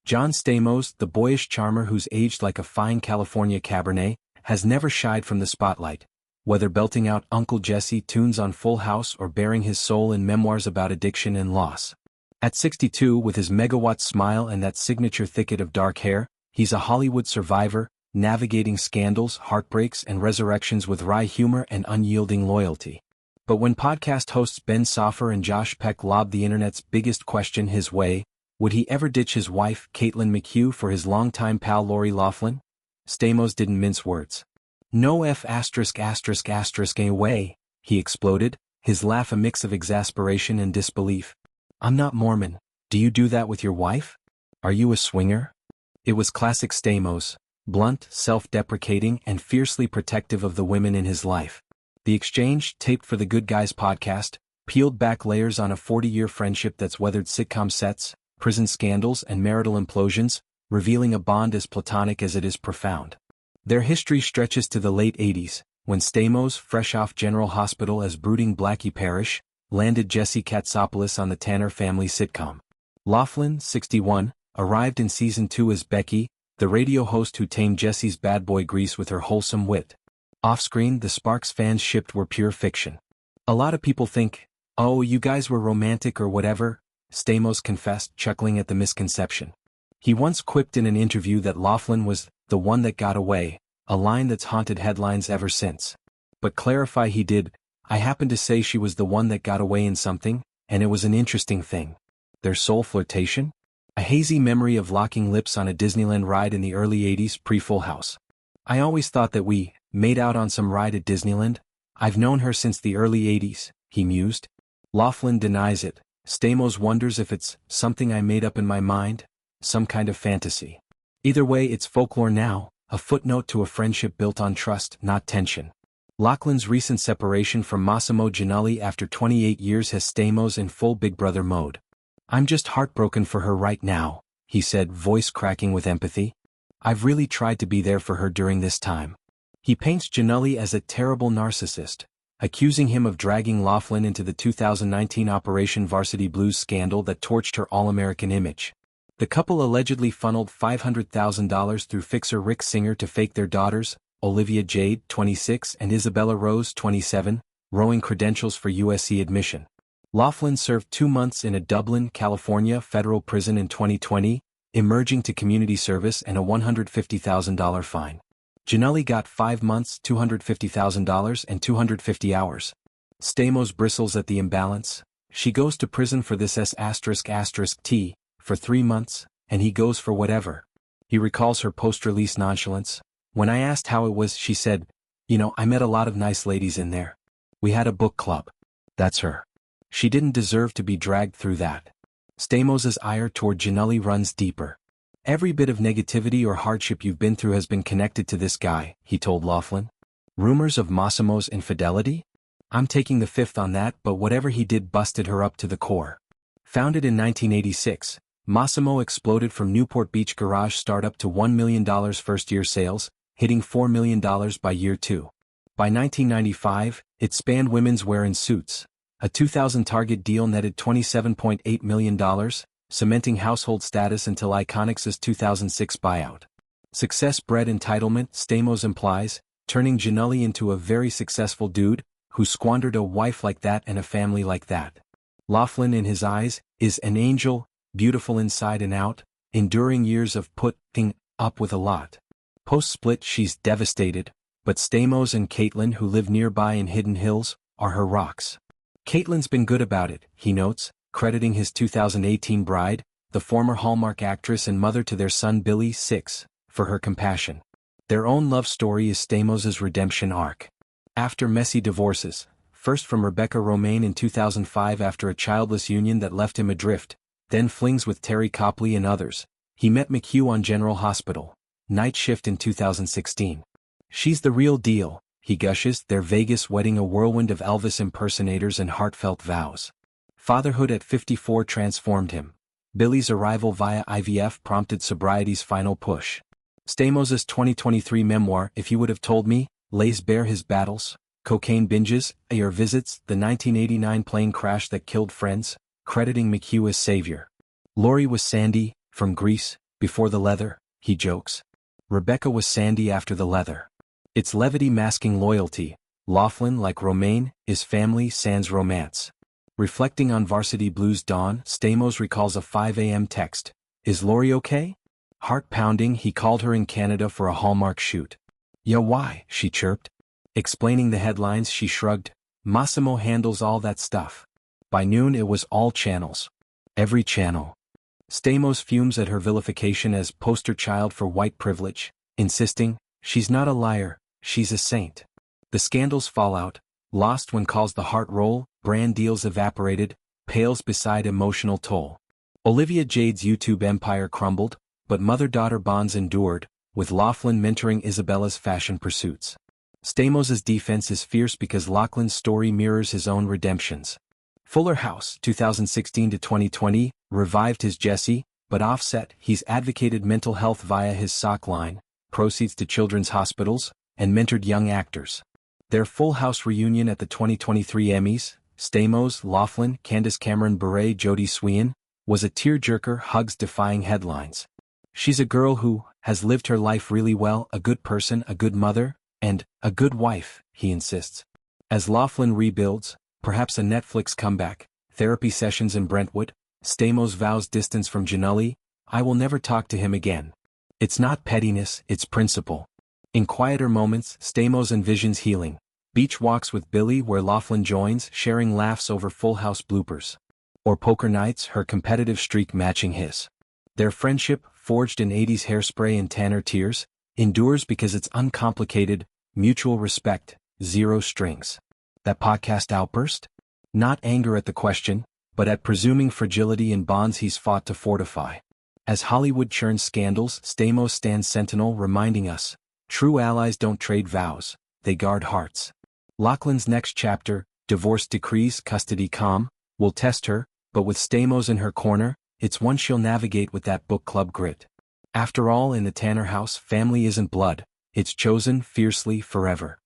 John Stamos, the boyish charmer who's aged like a fine California Cabernet, has never shied from the spotlight, whether belting out Uncle Jesse tunes on Full House or bearing his soul in memoirs about addiction and loss. At 62, with his megawatt smile and that signature thicket of dark hair, he's a Hollywood survivor, navigating scandals, heartbreaks, and resurrections with wry humor and unyielding loyalty. But when podcast hosts Ben Soffer and Josh Peck lobbed the internet's biggest question his way, would he ever ditch his wife, Caitlin McHugh, for his longtime pal Lori Loughlin? Stamos didn't mince words. "No way," he exploded, his laugh a mix of exasperation and disbelief. "I'm not Mormon. Do you do that with your wife? Are you a swinger?" It was classic Stamos, blunt, self-deprecating, and fiercely protective of the women in his life. The exchange, taped for the Good Guys podcast, peeled back layers on a 40-year friendship that's weathered sitcom sets, prison scandals, and marital implosions, revealing a bond as platonic as it is profound. Their history stretches to the late 80s, when Stamos, fresh off General Hospital as brooding Blackie Parrish, landed Jesse Katsopoulos on the Tanner family sitcom. Loughlin, 61, arrived in season 2 as Becky, the radio host who tamed Jesse's bad boy Grease with her wholesome wit. Off-screen, the sparks fans shipped were pure fiction. "A lot of people think, oh, you guys were romantic or whatever," Stamos confessed, chuckling at the misconception. He once quipped in an interview that Loughlin was the one that got away, a line that's haunted headlines ever since. But clarify he did, "I happen to say she was the one that got away in something, and it was an interesting thing." Their soul flirtation? A hazy memory of locking lips on a Disneyland ride in the early 80s pre-Full House. "I always thought that we made out on some ride at Disneyland. I've known her since the early 80s, he mused. Loughlin denies it. Stamos wonders if it's something I made up in my mind, some kind of fantasy. Either way, it's folklore now, a footnote to a friendship built on trust, not tension. Loughlin's recent separation from Mossimo Giannulli after 28 years has Stamos in full Big Brother mode. "I'm just heartbroken for her right now," he said, voice cracking with empathy. "I've really tried to be there for her during this time." He paints Giannulli as a terrible narcissist, accusing him of dragging Loughlin into the 2019 Operation Varsity Blues scandal that torched her all-American image. The couple allegedly funneled $500,000 through fixer Rick Singer to fake their daughters, Olivia Jade, 26, and Isabella Rose, 27, rowing credentials for USC admission. Loughlin served 2 months in a Dublin, California federal prison in 2020, emerging to community service and a $150,000 fine. Giannulli got 5 months, $250,000 and 250 hours. Stamos bristles at the imbalance. She goes to prison for this S***T, for 3 months, and he goes for whatever. He recalls her post-release nonchalance. "When I asked how it was, she said, I met a lot of nice ladies in there. We had a book club. That's her. She didn't deserve to be dragged through that." Stamos's ire toward Giannulli runs deeper. "Every bit of negativity or hardship you've been through has been connected to this guy," he told Loughlin. "Rumors of Mossimo's infidelity? I'm taking the fifth on that, but whatever he did busted her up to the core." Founded in 1986, Mossimo exploded from Newport Beach garage startup to $1 million first-year sales, hitting $4 million by year 2. By 1995, it spanned women's wear and suits. A 2000 Target deal netted $27.8 million, cementing household status until Iconix's 2006 buyout. Success bred entitlement, Stamos implies, turning Giannulli into a very successful dude, who squandered a wife like that and a family like that. Loughlin, in his eyes, is an angel, beautiful inside and out, enduring years of putting up with a lot. Post-split, she's devastated, but Stamos and Caitlin, who live nearby in Hidden Hills, are her rocks. "Caitlin's been good about it," he notes, crediting his 2018 bride, the former Hallmark actress and mother to their son Billy, 6, for her compassion. Their own love story is Stamos's redemption arc. After messy divorces, first from Rebecca Romaine in 2005 after a childless union that left him adrift, then flings with Terry Copley and others, he met McHugh on General Hospital, Night Shift in 2016. "She's the real deal," he gushes, their Vegas wedding a whirlwind of Elvis impersonators and heartfelt vows. Fatherhood at 54 transformed him. Billy's arrival via IVF prompted sobriety's final push. Stamos's 2023 memoir, If You Would Have Told Me, lays bare his battles, cocaine binges, air visits, the 1989 plane crash that killed friends, crediting McHugh as savior. Lori was Sandy, from Grease, Before the leather, he jokes. Rebecca was sandy after the leather. It's levity masking loyalty. Loughlin, like Romaine, is family sans romance. Reflecting on Varsity Blues dawn, Stamos recalls a 5 a.m. text. Is Lori okay? Heart pounding, he called her in Canada for a Hallmark shoot. Yeah, why? She chirped. Explaining the headlines, she shrugged. Mossimo handles all that stuff. By noon it was all channels. Every channel. Stamos fumes at her vilification as poster child for white privilege, insisting, she's not a liar, she's a saint. The scandals fall out. Lost when calls the heart roll, brand deals evaporated, pales beside emotional toll. Olivia Jade's YouTube empire crumbled, but mother-daughter bonds endured, with Loughlin mentoring Isabella's fashion pursuits. Stamos's defense is fierce because Loughlin's story mirrors his own redemptions. Fuller House, 2016 to 2020, revived his Jessie, but offset, he's advocated mental health via his sock line, proceeds to children's hospitals, and mentored young actors. Their Full House reunion at the 2023 Emmys, Stamos, Loughlin, Candace Cameron Bure, Jodie Sweean, was a tearjerker, hugs defying headlines. She's a girl who has lived her life really well, a good person, a good mother, and a good wife, he insists. As Loughlin rebuilds, perhaps a Netflix comeback, therapy sessions in Brentwood, Stamos vows distance from Giannulli. I will never talk to him again. It's not pettiness, it's principle. In quieter moments, Stamos envisions healing. Beach walks with Billy where Loughlin joins, sharing laughs over Full House bloopers. Or poker nights, her competitive streak matching his. Their friendship, forged in 80s hairspray and Tanner tears, endures because it's uncomplicated, mutual respect, zero strings. That podcast outburst? Not anger at the question, but at presuming fragility in bonds he's fought to fortify. As Hollywood churns scandals, Stamos stands sentinel reminding us, true allies don't trade vows, they guard hearts. Loughlin's next chapter, divorce decrees, custody calm, will test her, but with Stamos in her corner, it's one she'll navigate with that book club grit. After all, in the Tanner house, family isn't blood, it's chosen fiercely forever.